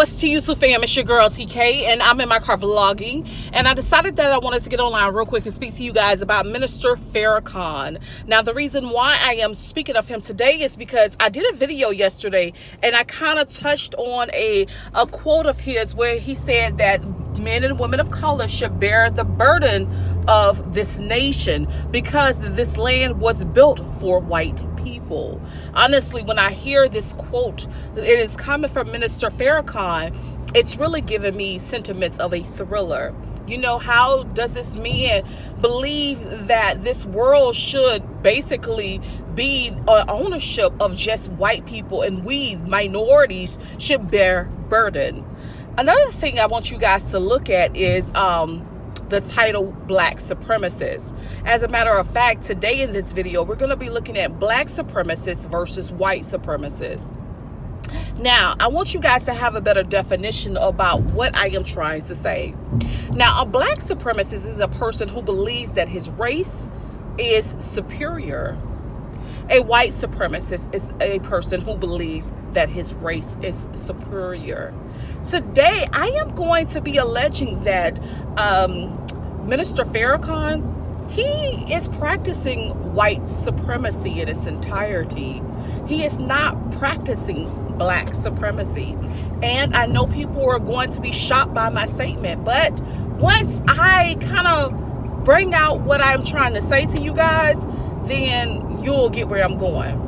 What's to YouTube fam? It's your girl TK, and I'm in my car vlogging, and I decided that I wanted to get online real quick and speak to you guys about Minister Farrakhan. Now, the reason why I am speaking of him today is because I did a video yesterday, and I kind of touched on a quote of his where he said that men and women of color should bear the burden of this nation because this land was built for white people. Honestly, when I hear this quote, it is coming from Minister Farrakhan, it's really giving me sentiments of a thriller. You know, how does this man believe that this world should basically be ownership of just white people and we minorities should bear burden? Another thing I want you guys to look at is the title Black Supremacist. As a matter of fact, today in this video, we're going to be looking at Black supremacists versus white supremacists. Now, I want you guys to have a better definition about what I am trying to say. Now, a black supremacist is a person who believes that his race is superior. A white supremacist is a person who believes that his race is superior. Today, I am going to be alleging that Minister Farrakhan, he is practicing white supremacy in its entirety. He is not practicing black supremacy. And I know people are going to be shocked by my statement, but once I kind of bring out what I'm trying to say to you guys, then you'll get where I'm going.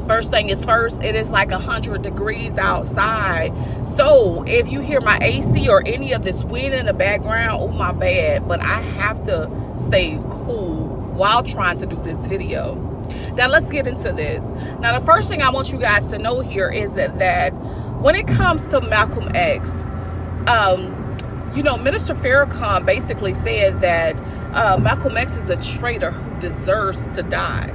First thing is first, it is like 100 degrees outside. So if you hear my AC or any of this wind in the background, oh my bad, but I have to stay cool while trying to do this video. Now let's get into this. Now the first thing I want you guys to know here is that when it comes to Malcolm X, you know, Minister Farrakhan basically said that Malcolm X is a traitor who deserves to die.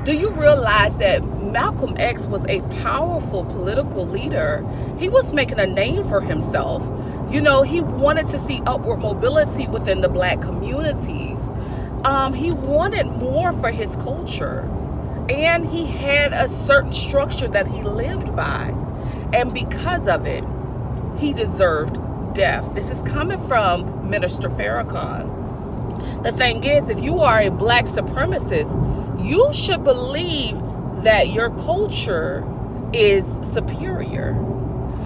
Do you realize that Malcolm X was a powerful political leader? He was making a name for himself. You know, he wanted to see upward mobility within the black communities. He wanted more for his culture. And he had a certain structure that he lived by. And because of it, he deserved death. This is coming from Minister Farrakhan. The thing is, if you are a black supremacist, you should believe that your culture is superior.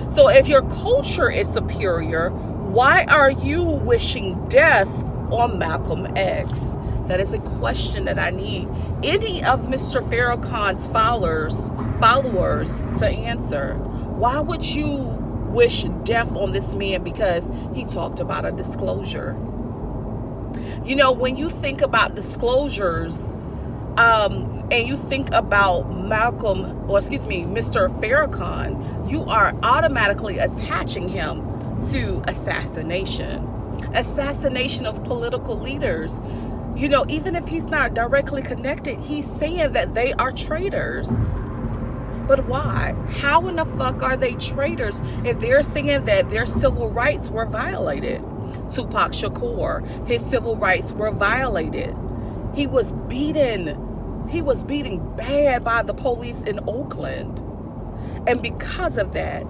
So if your culture is superior, why are you wishing death on Malcolm X? That is a question that I need any of Mr. Farrakhan's followers to answer. Why would you wish death on this man because he talked about a disclosure? You know, when you think about disclosures, and you think about Mr. Farrakhan, you are automatically attaching him to assassination of political leaders. You know, even if he's not directly connected, he's saying that they are traitors. But why? How in the fuck are they traitors if they're saying that their civil rights were violated? Tupac Shakur, his civil rights were violated. He was beaten bad by the police in Oakland. And because of that,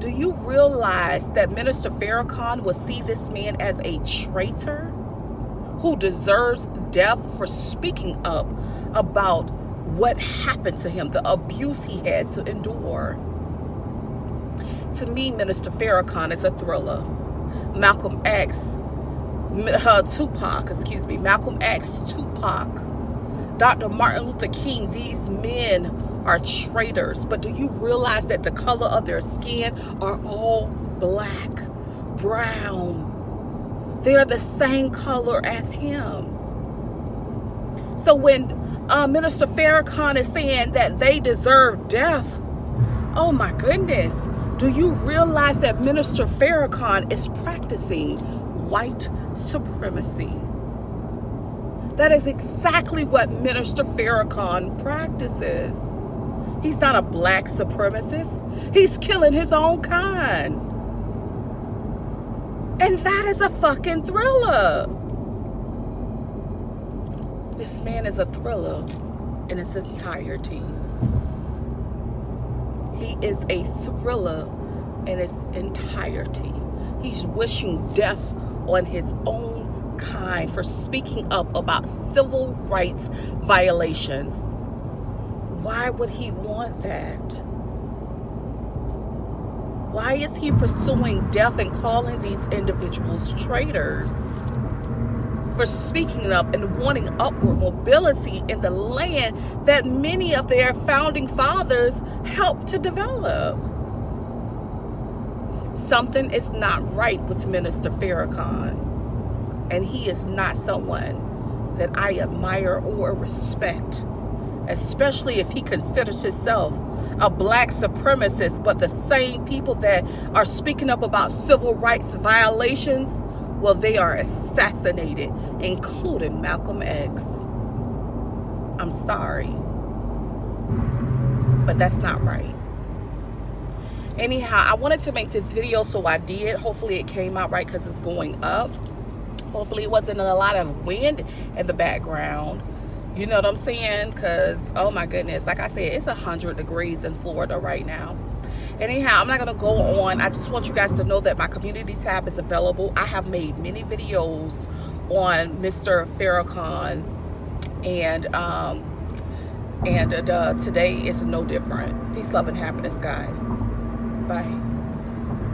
do you realize that Minister Farrakhan will see this man as a traitor who deserves death for speaking up about what happened to him, the abuse he had to endure? To me, Minister Farrakhan is a thriller. Malcolm X, Tupac, Dr. Martin Luther King, these men are traitors. But do you realize that the color of their skin are all black, brown? They're the same color as him. So when Minister Farrakhan is saying that they deserve death, oh my goodness, do you realize that Minister Farrakhan is practicing white supremacy? That is exactly what Minister Farrakhan practices. He's not a black supremacist. He's killing his own kind. And that is a fucking thriller. This man is a thriller in its entirety. He is a thriller in its entirety. He's wishing death on his own kind for speaking up about civil rights violations. Why would he want that? Why is he pursuing death and calling these individuals traitors for speaking up and wanting upward mobility in the land that many of their founding fathers helped to develop? Something is not right with Minister Farrakhan, and he is not someone that I admire or respect, especially if he considers himself a black supremacist. But the same people that are speaking up about civil rights violations, well, they are assassinated, including Malcolm X. I'm sorry, but that's not right. Anyhow, I wanted to make this video, so I did. Hopefully it came out right because it's going up. Hopefully it wasn't a lot of wind in the background. You know what I'm saying? Because, oh my goodness, like I said, it's 100 degrees in Florida right now. Anyhow, I'm not going to go on. I just want you guys to know that my community tab is available. I have made many videos on Mr. Farrakhan, and today is no different. Peace, love, and happiness, guys. Bye.